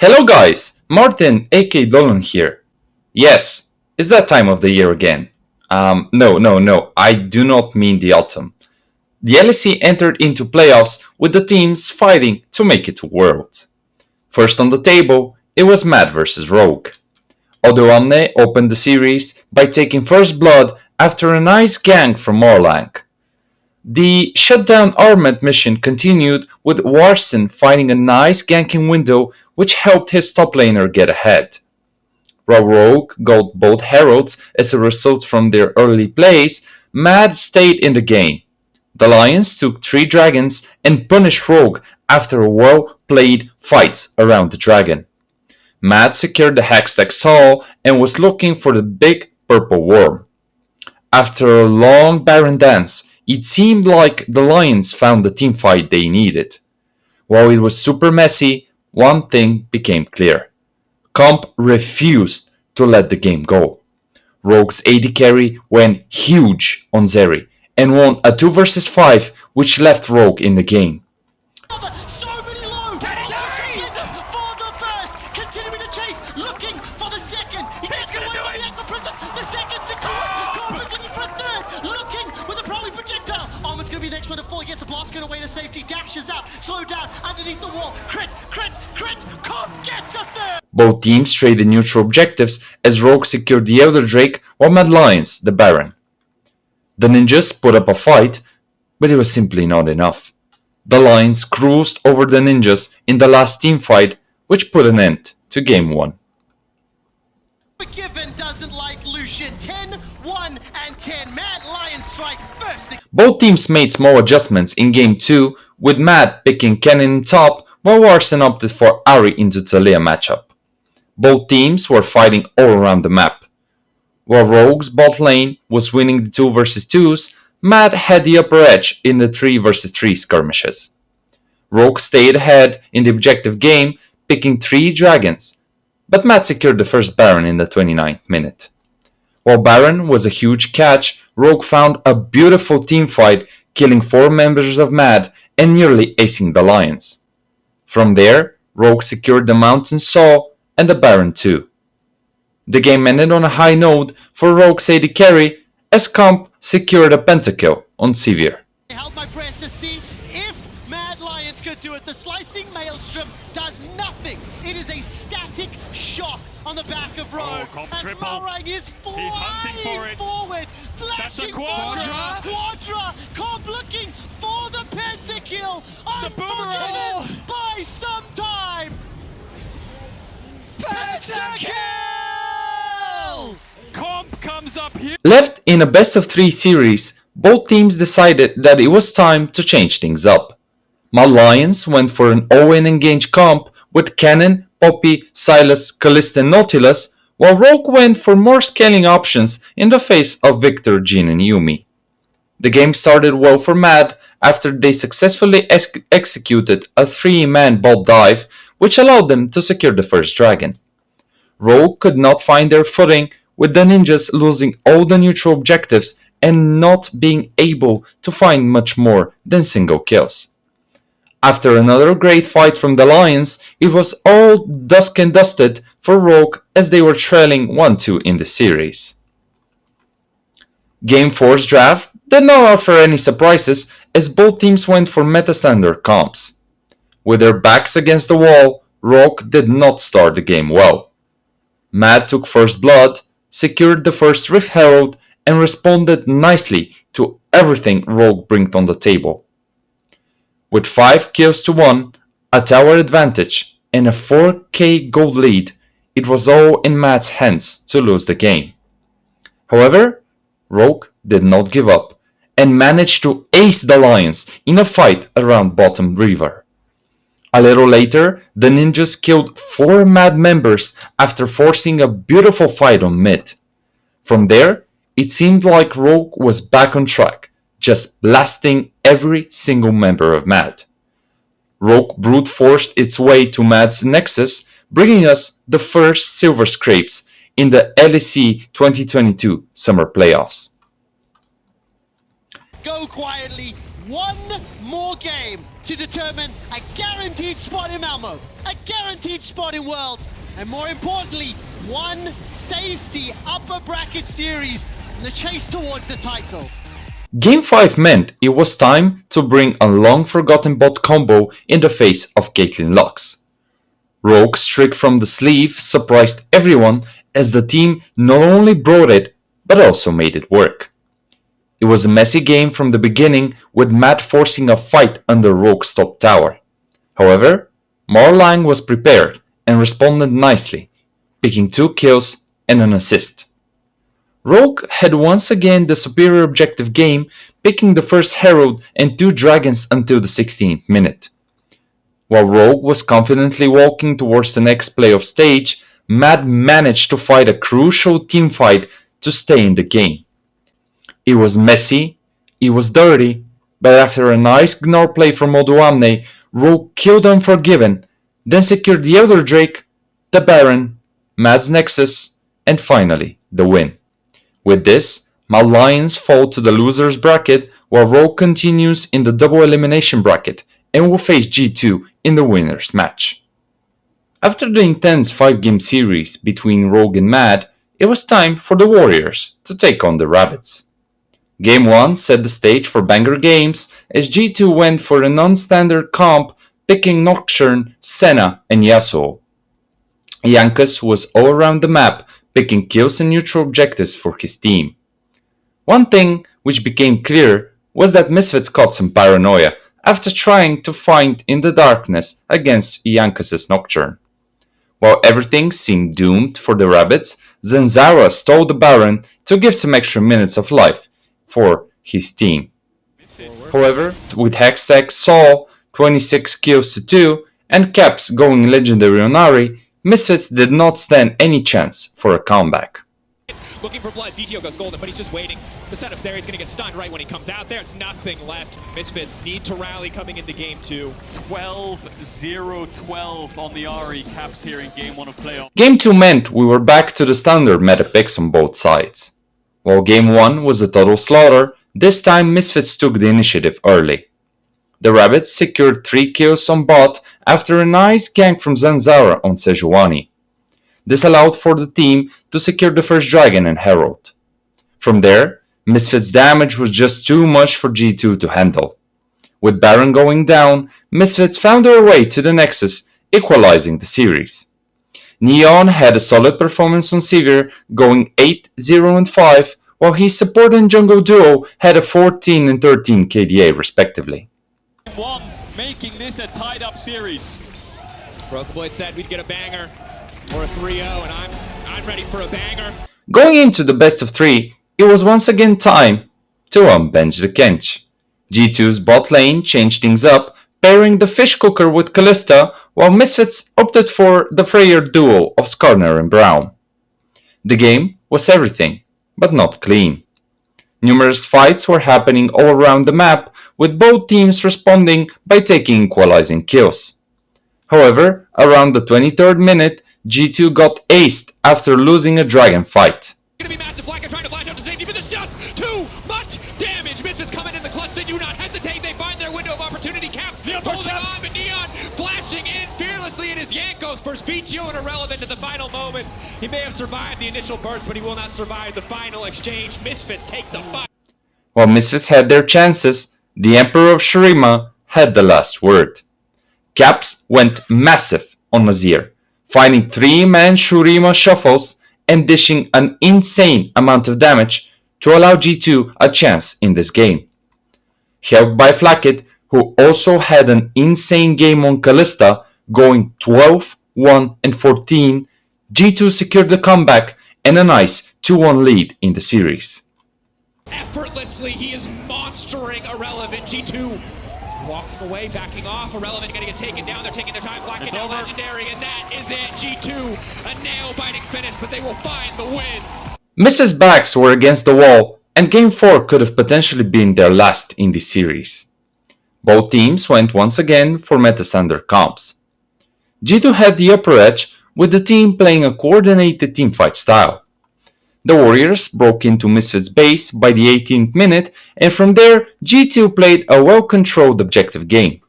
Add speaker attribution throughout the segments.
Speaker 1: Hello guys, Martin aka Dolan here. Yes, it's that time of the year again. No, I do not mean the autumn. The LEC entered into playoffs with the teams fighting to make it to Worlds. First on the table, it was Mad vs Rogue. Odoamne opened the series by taking first blood after a nice gank from Morlang. The shutdown armament mission continued with Warson finding a nice ganking window which helped his top laner get ahead. While Rogue got both heralds as a result from their early plays, Mad stayed in the game. The Lions took 3 dragons and punished Rogue after a well-played fights around the dragon. Mad secured the Hextech Hall and was looking for the big purple worm. After a long Baron dance, it seemed like the Lions found the teamfight they needed. While it was super messy, one thing became clear. Comp refused to let the game go. Rogue's AD carry went huge on Zeri and won a 2 vs 5 which left Rogue in the game.
Speaker 2: So many low. For the first, continuing the chase, looking for the second. He gets away from the Aqua Prism. The second secured. Corp is looking for a third. Looking with a probably projectile. Armor's going to be the next one to fall. He gets a blast going away to safety. Dashes out. Slow down underneath the wall. Crit. Corp gets a third.
Speaker 1: Both teams traded neutral objectives as Rogue secured the Elder Drake while Mad Lions the Baron. The Ninjas put up a fight, but it was simply not enough. The Lions cruised over the Ninjas in the last team fight, which put an end to Game 1.
Speaker 2: Forgiven doesn't like Lucian. 10, 1, and 10. Mad Lions strike first.
Speaker 1: Both teams made small adjustments in Game 2, with Mad picking Kennen in top, while Warson opted for Ahri into Taliyah matchup. Both teams were fighting all around the map. While Rogue's bot lane was winning the 2 vs 2s, Mad had the upper edge in the 3 vs 3 skirmishes. Rogue stayed ahead in the objective game, picking 3 dragons, but Mad secured the first Baron in the 29th minute. While Baron was a huge catch, Rogue found a beautiful teamfight, killing 4 members of Mad and nearly acing the Lions. From there, Rogue secured the Mountain Saw and the Baron too. The game ended on a high note for Rogue's AD carry as Comp secured a pentakill on Sivir.
Speaker 2: I held my breath to see if Mad Lions could do it. The slicing maelstrom does nothing. It is a static shock on the back of Rogue.
Speaker 3: Oh, Comp triple.
Speaker 2: Morang is flying
Speaker 3: He's hunting for it.
Speaker 2: forward,
Speaker 3: That's a
Speaker 2: flashing
Speaker 3: quadra.
Speaker 2: Quadra. Comp looking for the pentakill.
Speaker 3: boomerang.
Speaker 2: By some time. Pentakill!
Speaker 3: Comp comes up here.
Speaker 1: Left in a best of 3 series, both teams decided that it was time to change things up. Mad Lions went for an all-in engage comp with Kennen, Poppy, Silas, Kalista and Nautilus, while Rogue went for more scaling options in the face of Victor, Jhin and Yuumi. The game started well for Mad after they successfully executed a 3-man bot dive, which allowed them to secure the first dragon. Rogue could not find their footing, with the Ninjas losing all the neutral objectives and not being able to find much more than single kills. After another great fight from the Lions, it was all dusk and dusted for Rogue as they were trailing 1-2 in the series. Game 4's draft did not offer any surprises as both teams went for meta-standard comps. With their backs against the wall, Rogue did not start the game well. Mad took first blood, secured the first Rift Herald, and responded nicely to everything Rogue brought on the table. With 5 kills to 1, a tower advantage, and a 4k gold lead, it was all in Mad's hands to lose the game. However, Rogue did not give up, and managed to ace the Lions in a fight around bottom river. A little later, the Ninjas killed 4 Mad members after forcing a beautiful fight on mid. From there, it seemed like Rogue was back on track, just blasting every single member of Mad. Rogue brute forced its way to Mad's Nexus, bringing us the first silver scrapes in the LEC 2022 Summer Playoffs.
Speaker 2: Go quietly. One more game to determine a guaranteed spot in Malmo, a guaranteed spot in Worlds, and more importantly, one safety upper bracket series in the chase towards the title.
Speaker 1: Game 5 meant it was time to bring a long-forgotten bot combo in the face of Caitlyn Lux. Rogue's trick from the sleeve surprised everyone as the team not only brought it, but also made it work. It was a messy game from the beginning, with Matt forcing a fight under Rogue's top tower. However, Marlang was prepared and responded nicely, picking 2 kills and an assist. Rogue had once again the superior objective game, picking the first Herald and 2 dragons until the 16th minute. While Rogue was confidently walking towards the next playoff stage, Matt managed to fight a crucial teamfight to stay in the game. It was messy, it was dirty, but after a nice Gnar play from Oduamne, Rogue killed Unforgiven, then secured the other Drake, the Baron, Matt's Nexus, and finally the win. With this, my Lions fall to the losers bracket while Rogue continues in the double elimination bracket and will face G2 in the winners match. After the intense 5-game series between Rogue and Mad, it was time for the Warriors to take on the Rabbits. Game 1 set the stage for banger games as G2 went for a non-standard comp, picking Nocturne, Senna, and Yasuo. Yankus was all around the map, picking kills and neutral objectives for his team. One thing which became clear was that Misfits caught some paranoia after trying to fight in the darkness against Yankus' Nocturne. While everything seemed doomed for the Rabbits, Zanzara stole the Baron to give some extra minutes of life for his team. However, with Hextech Saul 26 kills to 2 and Caps going legendary on Ari, Misfits did not stand any chance for a comeback.
Speaker 3: Looking for blood, VTO goes golden, but he's just waiting. The setup's there, he's gonna get stunned right when he comes out there. There's nothing left. Misfits need to rally coming into game 2.
Speaker 4: 12-0-12 on the Ari. Caps here in game 1 of playoff.
Speaker 1: Game 2 meant we were back to the standard meta picks on both sides. While game 1 was a total slaughter, this time Misfits took the initiative early. The Rabbits secured 3 kills on bot after a nice gank from Zanzara on Sejuani. This allowed for the team to secure the first Dragon and Herald. From there, Misfits' damage was just too much for G2 to handle. With Baron going down, Misfits found their way to the Nexus, equalizing the series. Neon had a solid performance on Sivir, going 8-0-5, while his support and jungle duo had a 14 and 13 KDA respectively.
Speaker 4: 1, making this a tied-up series.
Speaker 3: Broken Blade said we'd get a banger or a 3-0, and I'm ready for a banger.
Speaker 1: Going into the best of 3, it was once again time to unbench the Kench. G2's bot lane changed things up, pairing the fish cooker with Kalista, while Misfits opted for the Freyr duo of Skarner and Brown. The game was everything, but not clean. Numerous fights were happening all around the map, with both teams responding by taking equalizing kills. However, around the 23rd minute, G2 got aced after losing a dragon fight.
Speaker 3: Gonna be massive. Flacker trying to flash out to safety, but there's just too much damage. Misfits coming in the clutch. They do not hesitate. They find their window of opportunity. Caps holding on, but Neon flashing in fearlessly in his Yankos. First Vito and irrelevant to the final moments. He may have survived the initial burst, but he will not survive the final exchange. Misfits take the fight.
Speaker 1: While Misfits had their chances, the Emperor of Shurima had the last word. Caps went massive on Nazir, finding 3-man Shurima shuffles and dishing an insane amount of damage to allow G2 a chance in this game. Helped by Flacket, who also had an insane game on Kalista, going 12, 1, and 14, G2 secured the comeback and a nice 2-1 lead in the series.
Speaker 3: Effortlessly, he is monstering Irrelevant. G2 walking away, backing off. Irrelevant gonna get taken down. They're taking their time. Black
Speaker 4: It's
Speaker 3: now
Speaker 4: over.
Speaker 3: legendary, and that is it. G2, a nail-biting finish, but they will find the win.
Speaker 1: Misfits' backs were against the wall, and Game 4 could have potentially been their last in this series. Both teams went once again for meta-standard comps. G2 had the upper edge, with the team playing a coordinated teamfight style. The Warriors broke into Misfits' base by the 18th minute, and from there, G2 played a well-controlled objective game.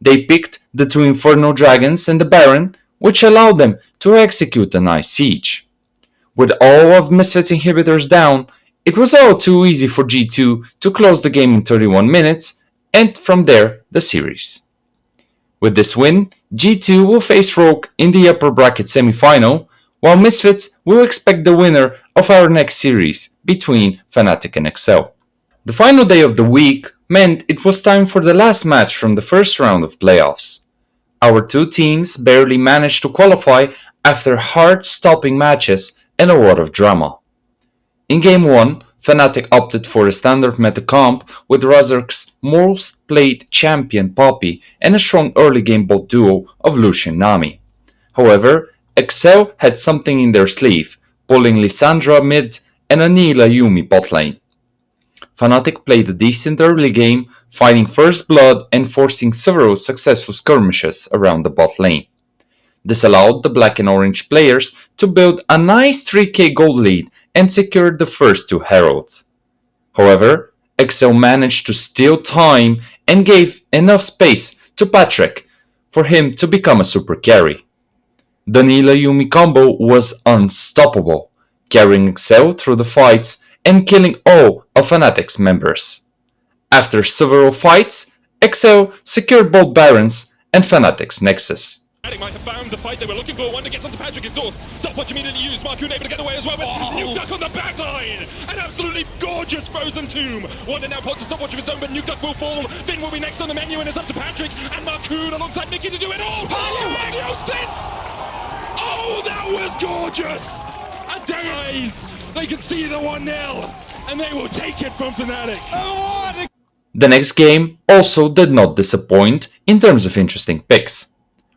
Speaker 1: They picked the two Inferno Dragons and the Baron, which allowed them to execute a nice siege. With all of Misfits inhibitors down, it was all too easy for G2 to close the game in 31 minutes, and from there, the series. With this win, G2 will face Rogue in the upper bracket semi-final, while Misfits will expect the winner of our next series between Fnatic and Excel. The final day of the week meant it was time for the last match from the first round of playoffs. Our two teams barely managed to qualify after heart-stopping matches and a lot of drama. In Game 1, Fnatic opted for a standard meta comp with Razork's most played champion Poppy and a strong early game bot duo of Lucian Nami. However, Excel had something in their sleeve, pulling Lissandra mid and Anila Yumi bot lane. Fnatic played a decent early game, finding first blood and forcing several successful skirmishes around the bot lane. This allowed the black and orange players to build a nice 3k gold lead and secured the first two heralds. However, Excel managed to steal time and gave enough space to Patrick for him to become a super carry. The Nila Yumi combo was unstoppable, carrying Excel through the fights and killing all of Fnatic's members. After several fights, Excel secured both Barons and Fnatic's Nexus.
Speaker 4: Fnatic might have found the fight they were looking for. One that gets onto Patrick exhaust. Stopwatch immediately used. Marcoon able to get away as well. But Nuke Duck on the back line. An absolutely gorgeous frozen tomb. Wonder now pots a stopwatch of its own, but Nuke Duck will fall. Finn will be next on the menu, and it's up to Patrick and Marcoon alongside Mickey to do it all. Oh, that was gorgeous. A days. They can see the 1-0, and they will take it from Fnatic.
Speaker 1: The next game also did not disappoint in terms of interesting picks.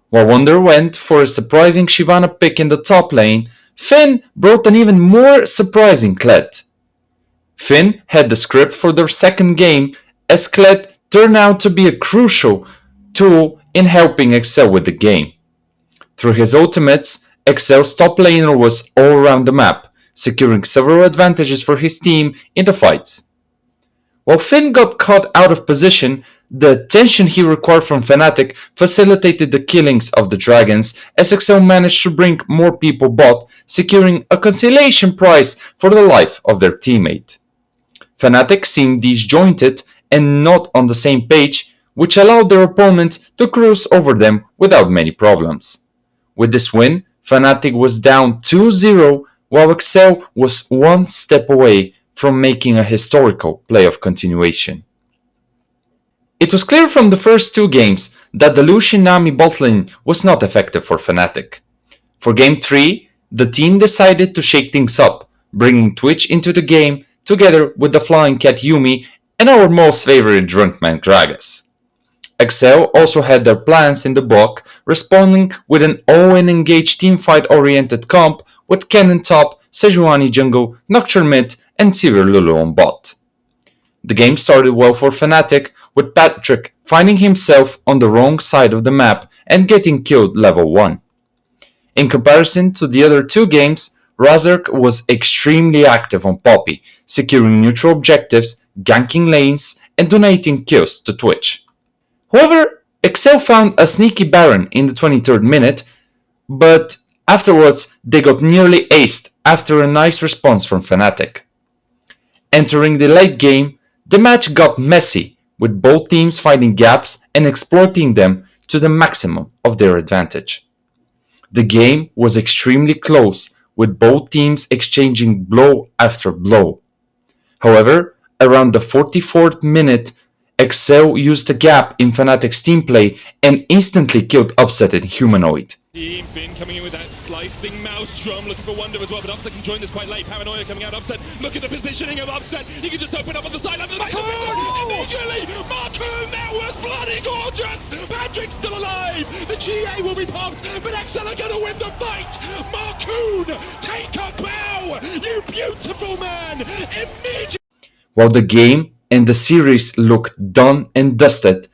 Speaker 1: While Wonder went for a surprising Shyvana pick in the top lane, Finn brought an even more surprising Kled. Finn had the script for their second game, as Kled turned out to be a crucial tool in helping Excel with the game. Through his ultimates, Excel's top laner was all around the map, securing several advantages for his team in the fights. While Finn got caught out of position, the attention he required from Fnatic facilitated the killings of the dragons, as Excel managed to bring more people bot, securing a consolation prize for the life of their teammate. Fnatic seemed disjointed and not on the same page, which allowed their opponent to cruise over them without many problems. With this win, Fnatic was down 2-0, while Excel was one step away from making a historical playoff continuation. It was clear from the first two games that the Lucian Nami bot lane was not effective for Fnatic. For Game 3, the team decided to shake things up, bringing Twitch into the game together with the Flying Cat Yumi and our most favorite drunk man Gragas. Excel also had their plans in the book, responding with an all-in engaged teamfight oriented comp with Cannon top, Sejuani jungle, Nocturne mid, and Sivir Lulu on bot. The game started well for Fnatic, with Patrick finding himself on the wrong side of the map and getting killed level 1. In comparison to the other two games, Razork was extremely active on Poppy, securing neutral objectives, ganking lanes, and donating kills to Twitch. However, Excel found a sneaky Baron in the 23rd minute, but afterwards they got nearly aced after a nice response from Fnatic. Entering the late game, the match got messy, with both teams finding gaps and exploiting them to the maximum of their advantage. The game was extremely close, with both teams exchanging blow after blow. However, around the 44th minute, Excel used the gap in Fnatic's team play and instantly killed Upset and Humanoid.
Speaker 4: Team Finn coming in with that slicing maelstrom, looking for Wonder as well, but Upset can join this quite late. Paranoia coming out, Upset. Look at the positioning of Upset. He can just open up on the sideline. Immediately, Marcoon, that was bloody gorgeous. Patrick's still alive. The GA will be pumped, but Excel are going to win the fight. Marcoon, take a bow, you beautiful man. Immediately.
Speaker 1: While the game and the series looked done and dusted,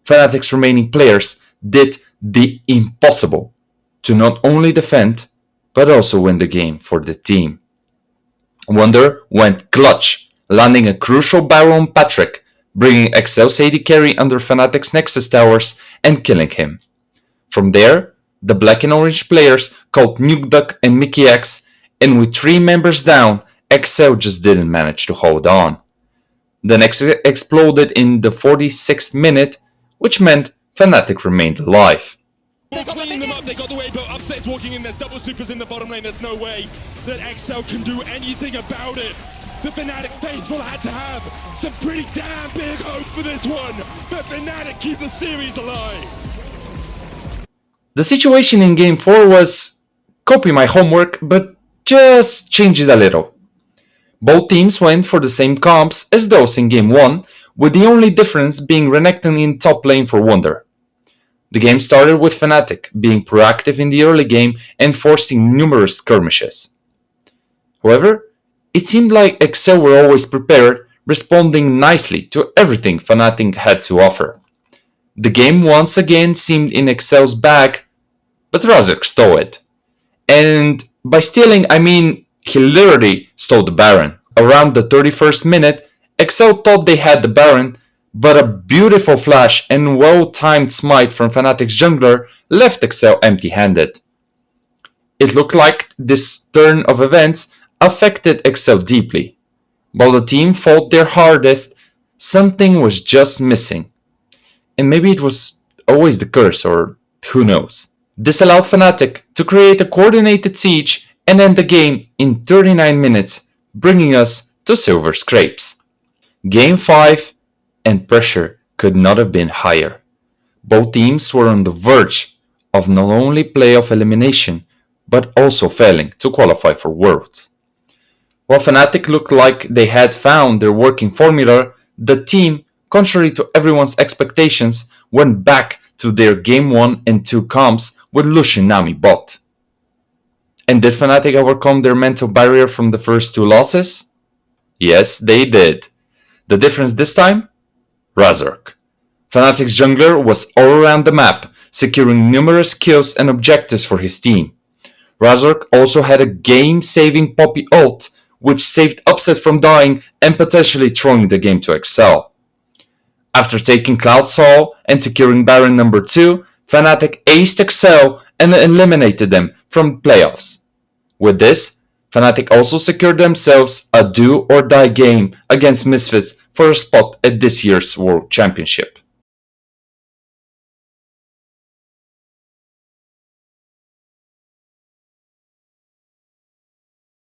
Speaker 1: Fnatic's remaining players did the impossible to not only defend, but also win the game for the team. Wonder went clutch, landing a crucial barrel on Patrick, bringing Excel's AD carry under Fnatic's Nexus towers and killing him. From there, the black and orange players called Nukeduck and Mickey X, and with 3 members down, Excel just didn't manage to hold on. The Nexus exploded in the 46th minute, which meant Fnatic remained alive.
Speaker 4: They clean them up, they got the wave, but Upset is walking in, there's double supers in the bottom lane, there's no way that XL can do anything about it. The Fnatic faithful had to have some pretty damn big hope for this one, but Fnatic keep the series alive.
Speaker 1: The situation in Game 4 was copy my homework, but just change it a little. Both teams went for the same comps as those in Game 1, with the only difference being Renekton in top lane for Wunder. The game started with Fnatic being proactive in the early game and forcing numerous skirmishes. However, it seemed like Excel were always prepared, responding nicely to everything Fnatic had to offer. The game once again seemed in Excel's bag, but Razork stole it. And by stealing, I mean he literally stole the Baron. Around the 31st minute, Excel thought they had the Baron, but a beautiful flash and well-timed smite from Fnatic's jungler left Excel empty-handed. It looked like this turn of events affected Excel deeply. While the team fought their hardest, something was just missing. And maybe it was always the curse, or who knows. This allowed Fnatic to create a coordinated siege and end the game in 39 minutes, bringing us to Silver Scrapes. Game 5 and pressure could not have been higher. Both teams were on the verge of not only playoff elimination, but also failing to qualify for Worlds. While Fnatic looked like they had found their working formula, the team, contrary to everyone's expectations, went back to their Game 1 and 2 comps with Lucian Nami bot. And did Fnatic overcome their mental barrier from the first 2 losses? Yes, they did. The difference this time? Razork. Fnatic's jungler was all around the map, securing numerous kills and objectives for his team. Razork also had a game-saving Poppy ult, which saved Upset from dying and potentially throwing the game to Excel. After taking Cloud Soul and securing Baron number 2, Fnatic aced Excel and eliminated them from playoffs. With this, Fnatic also secured themselves a do-or-die game against Misfits for a spot at this year's World Championship.